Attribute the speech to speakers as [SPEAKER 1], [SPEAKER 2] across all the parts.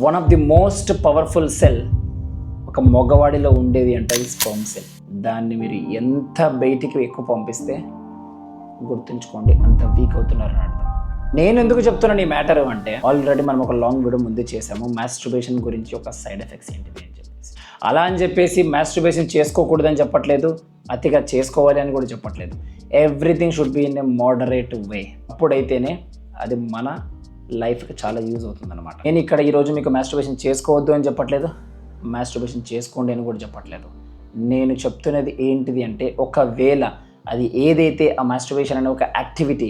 [SPEAKER 1] One of the most powerful cell ఒక మగవాడిలో ఉండేది అంటే అది స్పర్మ్ సెల్. దాన్ని మీరు ఎంత బయటికి ఎక్కువ పంపిస్తే గుర్తుంచుకోండి అంత వీక్ అవుతున్నారు అని అర్థం. నేను ఎందుకు చెప్తున్నాను ఈ మ్యాటర్ అంటే, ఆల్రెడీ మనం ఒక లాంగ్ వీడియో ముందు చేసాము మాస్టర్బేషన్ గురించి, ఒక సైడ్ ఎఫెక్ట్స్ ఏంటిది అని చెప్పేసి. అలా అని చెప్పేసి మాస్టర్బేషన్ చేసుకోకూడదని చెప్పట్లేదు, అతిగా చేసుకోవాలి అని కూడా చెప్పట్లేదు. Everything should be in a moderate way. అప్పుడైతేనే అది మన లైఫ్కి చాలా యూజ్ అవుతుంది అనమాట. నేను ఇక్కడ ఈరోజు మీకు మాస్టర్బేషన్ చేసుకోవద్దు అని చెప్పట్లేదు, మాస్టర్బేషన్ చేసుకోండి అని కూడా చెప్పట్లేదు. నేను చెప్తున్నది ఏంటిది అంటే, ఒకవేళ అది ఏదైతే ఆ మాస్టర్బేషన్ అనే ఒక యాక్టివిటీ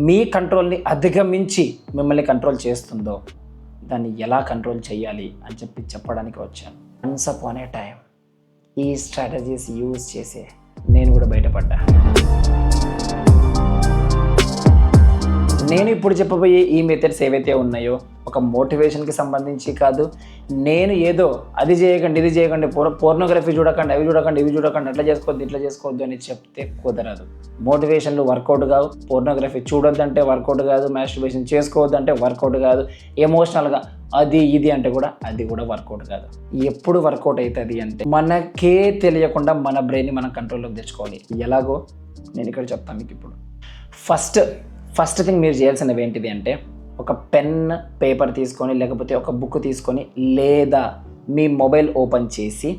[SPEAKER 1] మీ కంట్రోల్ని అధిగమించి మిమ్మల్ని కంట్రోల్ చేస్తుందో దాన్ని ఎలా కంట్రోల్ చేయాలి అని చెప్పడానికి వచ్చాను. వన్స్ అపాన్ ఏ టైం ఈ స్ట్రాటజీస్ యూజ్ చేసే నేను కూడా బయటపడ్డా. నేను ఇప్పుడు చెప్పబోయే ఈ మెథడ్స్ ఏవైతే ఉన్నాయో ఒక మోటివేషన్కి సంబంధించి కాదు. నేను ఏదో అది చేయకండి ఇది చేయకండి, పోర్నోగ్రఫీ చూడకండి, అవి చూడకండి, ఇవి చూడకండి, అట్లా చేసుకోవద్దు ఇట్లా చేసుకోవద్దు అని చెప్తే కుదరదు. మోటివేషన్లు వర్కౌట్ కావు, పోర్నోగ్రఫీ చూడొద్దంటే వర్కౌట్ కాదు, మాస్టర్బేషన్ చేసుకోవద్దు అంటే వర్కౌట్ కాదు, ఎమోషనల్గా అది ఇది అంటే కూడా అది కూడా వర్కౌట్ కాదు. ఎప్పుడు వర్కౌట్ అవుతుంది అంటే మనకే తెలియకుండా మన బ్రెయిన్ని మనం కంట్రోల్లోకి తెచ్చుకోవాలి. ఎలాగో నేను ఇక్కడ చెప్తాను మీకు. ఇప్పుడు ఫస్ట్ థింగ్ మీరు చేయాల్సినవి ఏంటిది అంటే, ఒక పెన్ పేపర్ తీసుకొని లేకపోతే ఒక బుక్ తీసుకొని లేదా మీ మొబైల్ ఓపెన్ చేసి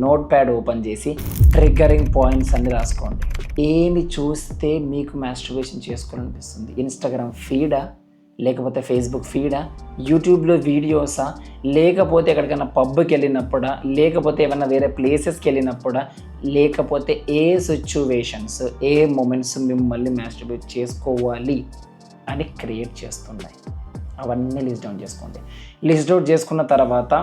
[SPEAKER 1] నోట్ ప్యాడ్ ఓపెన్ చేసి ట్రిగ్గరింగ్ పాయింట్స్ అన్ని రాసుకోండి. ఏమి చూస్తే మీకు మాస్టర్బేషన్ చేసుకోవాలనిపిస్తుంది? ఇన్స్టాగ్రామ్ ఫీడా, లేకపోతే ఫేస్బుక్ ఫీడా, యూట్యూబ్లో వీడియోసా, లేకపోతే ఎక్కడికైనా పబ్కి వెళ్ళినప్పుడా, లేకపోతే ఏమైనా వేరే ప్లేసెస్కి వెళ్ళినప్పుడా, లేకపోతే ఏ సిచ్యువేషన్స్ ఏ మూమెంట్స్ మిమ్మల్ని మాస్టర్బేట్ చేసుకోవాలి అని క్రియేట్ చేస్తున్నాయి, అవన్నీ లిస్ట్ డౌన్ చేసుకోండి. లిస్ట్ డౌన్ చేసుకున్న తర్వాత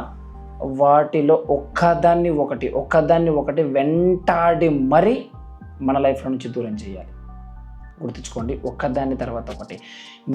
[SPEAKER 1] వాటిలో ఒకదాన్ని ఒకటి వెంటాడి మరీ మన లైఫ్లో నుంచి దూరం చేయాలి. గుర్తుంచుకోండి, ఒక్కదాన్ని తర్వాత ఒకటి.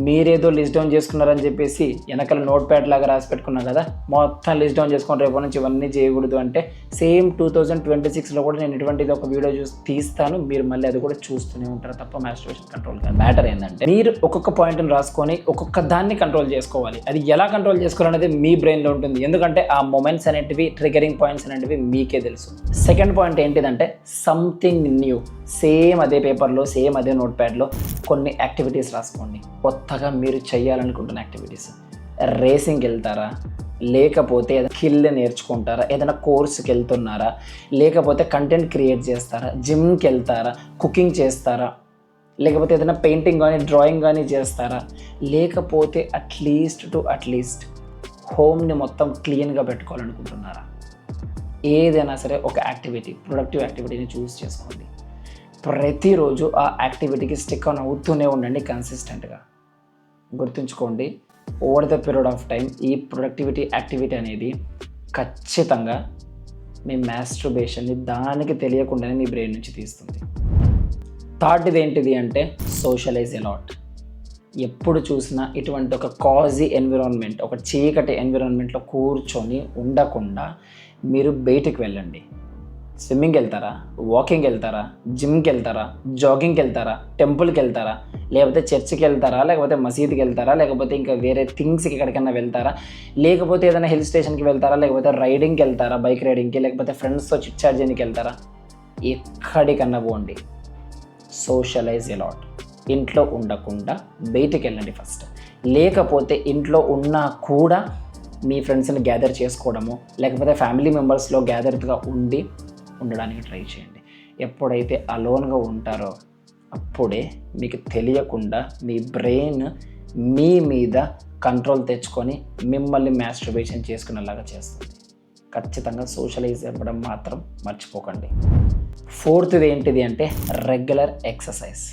[SPEAKER 1] మీరేదో లిస్ట్ డౌన్ చేసుకున్నారని చెప్పేసి వెనకాల నోట్ ప్యాడ్ లాగా రాసి పెట్టుకున్నా కదా, మొత్తం లిస్ట్ డౌన్ చేసుకొని రేపు నుంచి ఇవన్నీ చేయకూడదు అంటే సేమ్ 2026లో కూడా నేను ఇటువంటిది ఒక వీడియో తీస్తాను, మీరు మళ్ళీ అది కూడా చూస్తూనే ఉంటారు తప్ప మాస్టర్బేషన్ కంట్రోల్ కాదు. మ్యాటర్ ఏంటంటే మీరు ఒక్కొక్క పాయింట్ని రాసుకొని ఒక్కొక్క దాన్ని కంట్రోల్ చేసుకోవాలి. అది ఎలా కంట్రోల్ చేసుకోవాలనేది మీ బ్రెయిన్లో ఉంటుంది, ఎందుకంటే ఆ మొమెంట్స్ అనేటివి ట్రిగరింగ్ పాయింట్స్ అనేటివి మీకే తెలుసు. సెకండ్ పాయింట్ ఏంటిదంటే సంథింగ్ న్యూ. సేమ్ అదే పేపర్లో సేమ్ అదే నోట్ ప్యాడ్లో కొన్ని యాక్టివిటీస్ రాసుకోండి, కొత్తగా మీరు చేయాలనుకుంటున్న యాక్టివిటీస్. రేసింగ్కి వెళ్తారా, లేకపోతే ఏదైనా స్కిల్ నేర్చుకుంటారా, ఏదైనా కోర్సుకి వెళ్తున్నారా, లేకపోతే కంటెంట్ క్రియేట్ చేస్తారా, జిమ్కి వెళ్తారా, కుకింగ్ చేస్తారా, లేకపోతే ఏదైనా పెయింటింగ్ కానీ డ్రాయింగ్ కానీ చేస్తారా, లేకపోతే అట్లీస్ట్ హోమ్ని మొత్తం క్లీన్గా పెట్టుకోవాలనుకుంటున్నారా? ఏదైనా సరే ఒక యాక్టివిటీ, ప్రొడక్టివ్ యాక్టివిటీని చూస్ చేసుకోండి. ప్రతిరోజు ఆ యాక్టివిటీకి స్టిక్ ఆన్ అవుతూనే ఉండండి కన్సిస్టెంట్గా. గుర్తుంచుకోండి, over the period of time ఈ ప్రొడక్టివిటీ యాక్టివిటీ అనేది ఖచ్చితంగా మీ మాస్టర్బేషన్ని దానికి తెలియకుండానే మీ బ్రెయిన్ నుంచి తీస్తుంది. థర్డ్ది ఏంటిది అంటే సోషలైజ్ అలాట్. ఎప్పుడు చూసినా ఇటువంటి ఒక కాజీ ఎన్విరాన్మెంట్, ఒక చీకటి ఎన్విరాన్మెంట్లో కూర్చొని ఉండకుండా మీరు బయటికి వెళ్ళండి. స్విమ్మింగ్కి వెళ్తారా, వాకింగ్కి వెళ్తారా, జిమ్కి వెళ్తారా, జాగింగ్కి వెళ్తారా, టెంపుల్కి వెళ్తారా, లేకపోతే చర్చ్కి వెళ్తారా, లేకపోతే మసీద్కి వెళ్తారా, లేకపోతే ఇంకా వేరే థింగ్స్కి ఎక్కడికైనా వెళ్తారా, లేకపోతే ఏదైనా హిల్ స్టేషన్కి వెళ్తారా, లేకపోతే రైడింగ్కి వెళ్తారా, బైక్ రైడింగ్కి, లేకపోతే ఫ్రెండ్స్తో చిట్ చాట్ చేయడానికి వెళ్తారా, ఎక్కడికన్నా పోండి. Socialise a lot. ఇంట్లో ఉండకుండా బయటికి వెళ్ళండి ఫస్ట్. లేకపోతే ఇంట్లో ఉన్నా కూడా మీ ఫ్రెండ్స్ని గ్యాదర్ చేసుకోవడము, లేకపోతే ఫ్యామిలీ మెంబర్స్లో గ్యాదర్గా ఉండడానికి ట్రై చేయండి. ఎప్పుడైతే అలోన్గా ఉంటారో అప్పుడే మీకు తెలియకుండా మీ బ్రెయిన్ మీ మీద కంట్రోల్ తెచ్చుకొని మిమ్మల్ని మాస్టర్బేషన్ చేసుకునేలాగా చేస్తుంది. ఖచ్చితంగా సోషలైజ్ అవ్వడం మాత్రం మర్చిపోకండి. ఫోర్త్ది ఏంటిది అంటే రెగ్యులర్ ఎక్సర్సైజ్.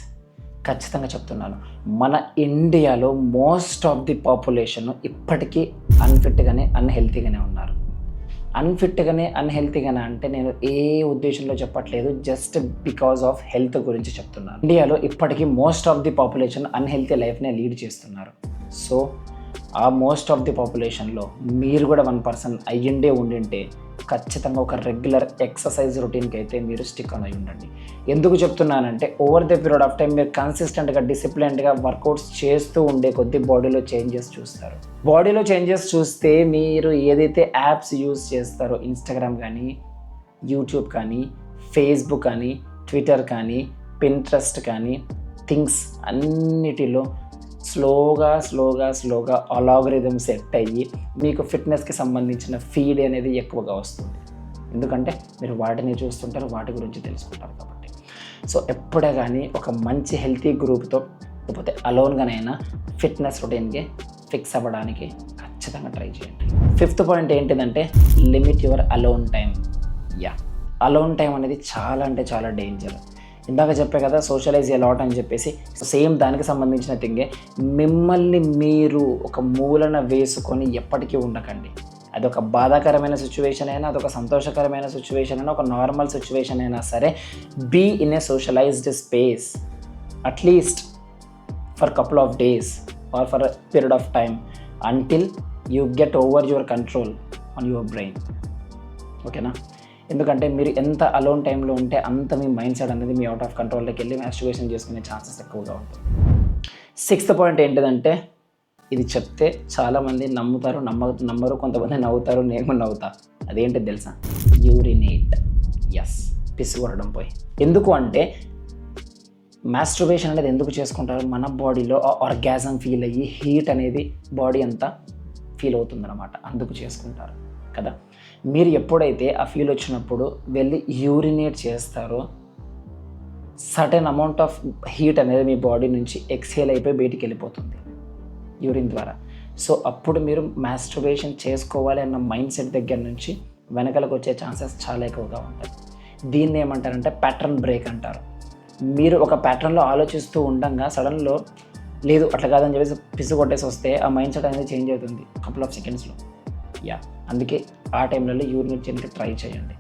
[SPEAKER 1] ఖచ్చితంగా చెప్తున్నాను, మన ఇండియాలో మోస్ట్ ఆఫ్ ది పాపులేషన్ ఇప్పటికీ అన్హెల్తీగానే ఉన్నారు. అన్హెల్తీగానే అంటే నేను ఏ ఉద్దేశంలో చెప్పట్లేదు, జస్ట్ బికాజ్ ఆఫ్ హెల్త్ గురించి చెప్తున్నాను. ఇండియాలో ఇప్పటికీ most of the population unhealthy లైఫ్నే లీడ్ చేస్తున్నారు. సో ఆ మోస్ట్ ఆఫ్ ది పాపులేషన్లో మీరు కూడా 1% అయ్యిండే ఉండింటే ఖచ్చితంగా ఒక రెగ్యులర్ ఎక్సర్సైజ్ రొటీన్కి అయితే మీరు స్టిక్ అయి ఉండండి. ఎందుకు చెప్తున్నానంటే over the period of time మీరు కన్సిస్టెంట్గా డిసిప్లిన్డ్గా వర్కౌట్స్ చేస్తూ ఉండే కొద్దీ బాడీలో చేంజెస్ చూస్తారు. బాడీలో చేంజెస్ చూస్తే మీరు ఏదైతే యాప్స్ యూజ్ చేస్తారో ఇన్స్టాగ్రామ్ కానీ, యూట్యూబ్ కానీ, ఫేస్బుక్ కానీ, ట్విట్టర్ కానీ, పింట్రెస్ట్ కానీ, థింగ్స్ అన్నిటిలో స్లోగా అలాగరిథం సెట్ అయ్యి మీకు ఫిట్నెస్కి సంబంధించిన ఫీడ్ అనేది ఎక్కువగా వస్తుంది. ఎందుకంటే మీరు వాటిని చూస్తుంటారు, వాటి గురించి తెలుసుకుంటారు కాబట్టి. సో ఎప్పుడే కానీ ఒక మంచి హెల్తీ గ్రూప్తో లేకపోతే అలోన్గానైనా ఫిట్నెస్ రొటీన్కి ఫిక్స్ అవ్వడానికి ఖచ్చితంగా ట్రై చేయండి. 5th పాయింట్ ఏంటిదంటే limit your alone time. Alone time అనేది చాలా అంటే చాలా డేంజర్. ఇందాక చెప్పే కదా సోషలైజ్ అలాట్ అని చెప్పేసి, సేమ్ దానికి సంబంధించిన థింగే. మిమ్మల్ని మీరు ఒక మూలన వేసుకొని ఎప్పటికీ ఉండకండి. అదొక బాధాకరమైన సిచ్యువేషన్ అయినా, అదొక సంతోషకరమైన సిచ్యువేషన్ అయినా, ఒక నార్మల్ సిచ్యువేషన్ అయినా సరే, be in a socialised space at least for couple of days or for period of time until you get over your control on your brain. ఓకేనా? ఎందుకంటే మీరు ఎంత అలోన్ టైంలో ఉంటే అంత మీ మైండ్ సెట్ అనేది మీ అవుట్ ఆఫ్ కంట్రోల్లోకి వెళ్ళి మాస్టర్బేషన్ చేసుకునే ఛాన్సెస్ ఎక్కువగా ఉంటుంది. 6th పాయింట్ ఏంటిదంటే, ఇది చెప్తే చాలామంది నమ్ముతారు, నమ్మరు, కొంతమంది నవ్వుతారు, నేను నవ్వుతా. అదేంటి తెలుసా? యూరినేట్. పిస్సు కొట్టడం పోయి. ఎందుకు అంటే మాస్టర్బేషన్ అనేది ఎందుకు చేసుకుంటారు? మన బాడీలో ఆర్గాజం ఫీల్ అయ్యి హీట్ అనేది బాడీ అంతా ఫీల్ అవుతుందన్నమాట, అందుకు చేసుకుంటారు కదా. మీరు ఎప్పుడైతే ఆ ఫీల్ వచ్చినప్పుడు వెళ్ళి యూరినేట్ చేస్తారో సర్టెన్ అమౌంట్ ఆఫ్ హీట్ అనేది మీ బాడీ నుంచి ఎక్స్హేల్ అయిపోయి బయటికి వెళ్ళిపోతుంది యూరిన్ ద్వారా. సో అప్పుడు మీరు మాస్టర్బేషన్ చేసుకోవాలి అన్న మైండ్ సెట్ దగ్గర నుంచి వెనకలకు వచ్చే ఛాన్సెస్ చాలా ఎక్కువగా ఉంటాయి. దీన్ని ఏమంటారంటే ప్యాటర్న్ బ్రేక్ అంటారు. మీరు ఒక ప్యాటర్న్లో ఆలోచిస్తూ ఉండగా సడన్లో లేదు అట్లా కాదని చెప్పేసి పిసు కొట్టేసి వస్తే ఆ మైండ్ సెట్ అనేది చేంజ్ అవుతుంది కపుల్ ఆఫ్ సెకండ్స్లో. అందుకే ఆ టైంలలో యూరినేట్ చేయడానికి ట్రై చేయండి.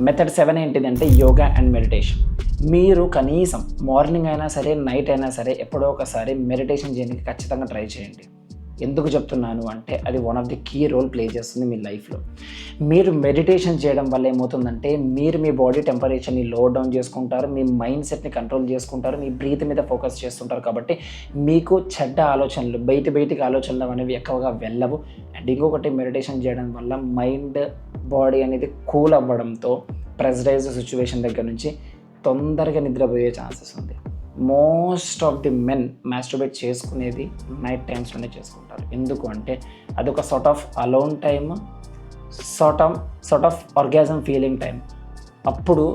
[SPEAKER 1] మెథడ్ 7 ఏంటిదంటే యోగా అండ్ మెడిటేషన్. మీరు కనీసం మార్నింగ్ అయినా సరే, నైట్ అయినా సరే ఎప్పుడో ఒకసారి మెడిటేషన్ చేయడానికి ఖచ్చితంగా ట్రై చేయండి. ఎందుకు చెప్తున్నాను అంటే అది one of the key role play చేస్తుంది మీ లైఫ్లో. మీరు మెడిటేషన్ చేయడం వల్ల ఏమవుతుందంటే మీరు మీ బాడీ టెంపరేచర్ని లో డౌన్ చేసుకుంటారు, మీ మైండ్ సెట్ని కంట్రోల్ చేసుకుంటారు, మీ బ్రీత్ మీద ఫోకస్ చేస్తుంటారు. కాబట్టి మీకు చెడ్డ ఆలోచనలు బయటికి ఆలోచనలు అనేవి ఎక్కువగా వెళ్ళవు. అండ్ ఇంకొకటి మెడిటేషన్ చేయడం వల్ల మైండ్ బాడీ అనేది కూల్ అవ్వడంతో ప్రెజరైజ్డ్ సిచ్యువేషన్ దగ్గర నుంచి తొందరగా నిద్రపోయే ఛాన్సెస్ ఉంది. Most of the men masturbate చేసుకునేది నైట్ టైమ్స్లోనే చేసుకుంటారు. ఎందుకు అంటే అదొక sort of alone time, sort of orgasm feeling time. అప్పుడు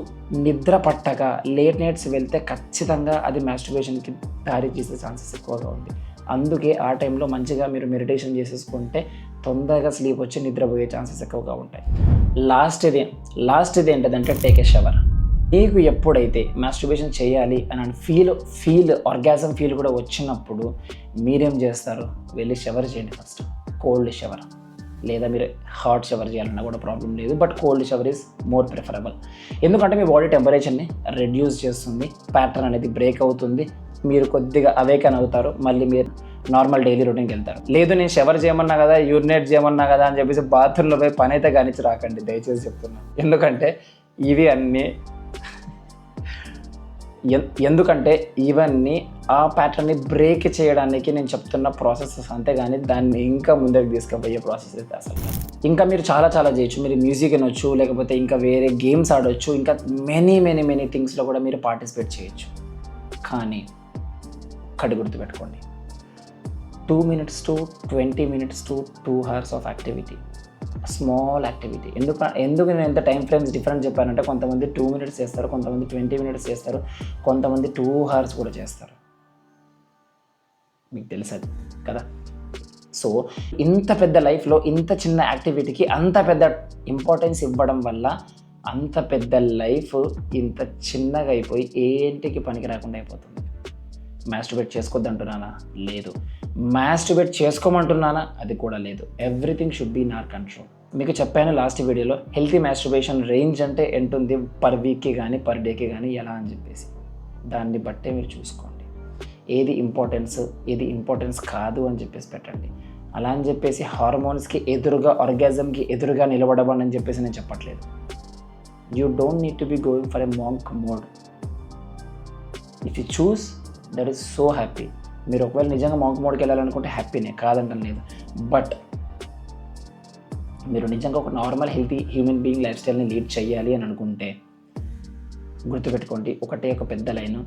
[SPEAKER 1] నిద్ర పట్టక లేట్ నైట్స్ వెళ్తే ఖచ్చితంగా అది మాస్టర్బేషన్కి దారి తీసే ఛాన్సెస్ ఎక్కువగా ఉంది. అందుకే ఆ టైంలో మంచిగా మీరు మెడిటేషన్ చేసేసుకుంటే తొందరగా స్లీప్ వచ్చి నిద్రపోయే ఛాన్సెస్ ఎక్కువగా ఉంటాయి. లాస్ట్ ఇది ఏంటంటే టేక్ ఏ షవర్. మీకు ఎప్పుడైతే మాస్టర్బేషన్ చేయాలి అని ఫీల్ ఆర్గాజం ఫీల్ కూడా వచ్చినప్పుడు మీరేం చేస్తారు? వెళ్ళి షవర్ చేయండి. ఫస్ట్ కోల్డ్ షవర్, లేదా మీరు హాట్ షవర్ చేయాలన్నా కూడా ప్రాబ్లం లేదు, but cold shower is more preferable. ఎందుకంటే మీ బాడీ టెంపరేచర్ని రెడ్యూస్ చేస్తుంది, ప్యాటర్న్ అనేది బ్రేక్ అవుతుంది, మీరు కొద్దిగా అవేకన్ అవుతారు, మళ్ళీ మీరు నార్మల్ డైలీ రొటీన్కి వెళ్తారు. లేదు నేను షవర్ చేయమన్నా కదా, యూరినేట్ చేయమన్నా కదా అని చెప్పేసి బాత్రూంలో పోయి పని అయితే కానిచ్చి రాకండి, దయచేసి చెప్తున్నాను. ఎందుకంటే ఇవన్నీ ఆ ప్యాటర్న్ని బ్రేక్ చేయడానికి నేను చెప్తున్న ప్రాసెసెస్, అంతేగాని దాన్ని ఇంకా ముందుకు తీసుకుపోయే ప్రాసెస్ అయితే అసలు. ఇంకా మీరు చాలా చేయొచ్చు. మీరు మ్యూజిక్ వినొచ్చు, లేకపోతే ఇంకా వేరే గేమ్స్ ఆడవచ్చు, ఇంకా మెనీ థింగ్స్లో కూడా మీరు పార్టిసిపేట్ చేయొచ్చు. కానీ ఒక్కటి గుర్తుపెట్టుకోండి, 2 minutes to 20 minutes to 2 hours of activity, small activity. ఎందుకు నేను ఎంత టైం ఫ్రేమ్స్ డిఫరెంట్ చెప్పానంటే కొంతమంది 2 minutes చేస్తారు, కొంతమంది 20 minutes చేస్తారు, కొంతమంది 2 hours కూడా చేస్తారు. మీకు తెలుసది కదా. సో ఇంత పెద్ద లైఫ్లో ఇంత చిన్న యాక్టివిటీకి అంత పెద్ద ఇంపార్టెన్స్ ఇవ్వడం వల్ల అంత పెద్ద లైఫ్ ఇంత చిన్నగా అయిపోయి ఏంటికి పనికి రాకుండా అయిపోతుంది. మాస్టర్బేట్ చేసుకోవద్దంటున్నానా? లేదు. మాస్టర్బేట్ చేసుకోమంటున్నానా? అది కూడా లేదు. Everything should be in our control. మీకు చెప్పాను లాస్ట్ వీడియోలో హెల్తీ మాస్టర్బేషన్ రేంజ్ అంటే ఎంతుంది పర్ వీక్కి కానీ పర్ డేకి కానీ ఎలా అని చెప్పేసి, దాన్ని బట్టే మీరు చూసుకోండి. ఏది ఇంపార్టెన్స్ కాదు అని చెప్పేసి పెట్టండి. అలా అని చెప్పేసి హార్మోన్స్కి ఎదురుగా, ఆర్గాజంకి ఎదురుగా నిలబడమని అని చెప్పేసి నేను చెప్పట్లేదు. You don't need to be going for a monk mode. If you choose that is so happy. మీరు ఒకవేళ నిజంగా మాంక్ మోడ్కి వెళ్ళాలనుకుంటే హ్యాపీనే, కాదంటం లేదు. బట్ మీరు నిజంగా ఒక normal healthy human being life స్టైల్ని లీడ్ చేయాలి అని అనుకుంటే గుర్తుపెట్టుకోండి, ఒక పెద్ద లైను.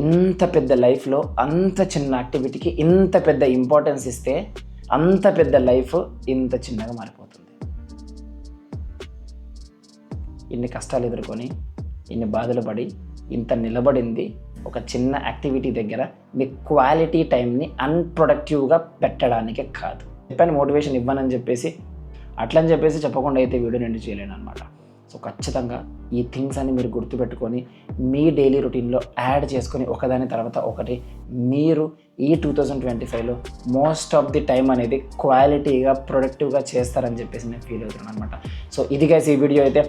[SPEAKER 1] ఇంత పెద్ద లైఫ్లో అంత చిన్న యాక్టివిటీకి ఇంత పెద్ద ఇంపార్టెన్స్ ఇస్తే అంత పెద్ద లైఫ్ ఇంత చిన్నగా మారిపోతుంది. ఇన్ని కష్టాలు ఎదుర్కొని, ఇన్ని బాధలు పడి, ఇంత నిలబడింది ఒక చిన్న యాక్టివిటీ దగ్గర మీ క్వాలిటీ టైంని అన్ప్రొడక్టివ్గా పెట్టడానికే కాదు. చెప్పాను మోటివేషన్ ఇవ్వనని చెప్పేసి, అట్లని చెప్పేసి చెప్పకుండా అయితే వీడియో నేను చేయలేను అనమాట. సో ఖచ్చితంగా ఈ థింగ్స్ అని మీరు గుర్తుపెట్టుకొని మీ డైలీ రొటీన్లో యాడ్ చేసుకొని ఒకదాని తర్వాత ఒకటి మీరు ఈ 2025లో మోస్ట్ ఆఫ్ ది టైం అనేది క్వాలిటీగా, ప్రొడక్టివ్గా చేస్తారని చెప్పేసి నేను ఫీల్ అవుతున్నాను అనమాట. సో ఇది గైస్ ఈ వీడియో అయితే.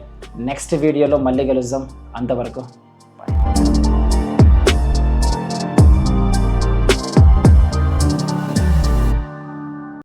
[SPEAKER 1] నెక్స్ట్ వీడియోలో మళ్ళీ కలుద్దాం. అంతవరకు బాయ్.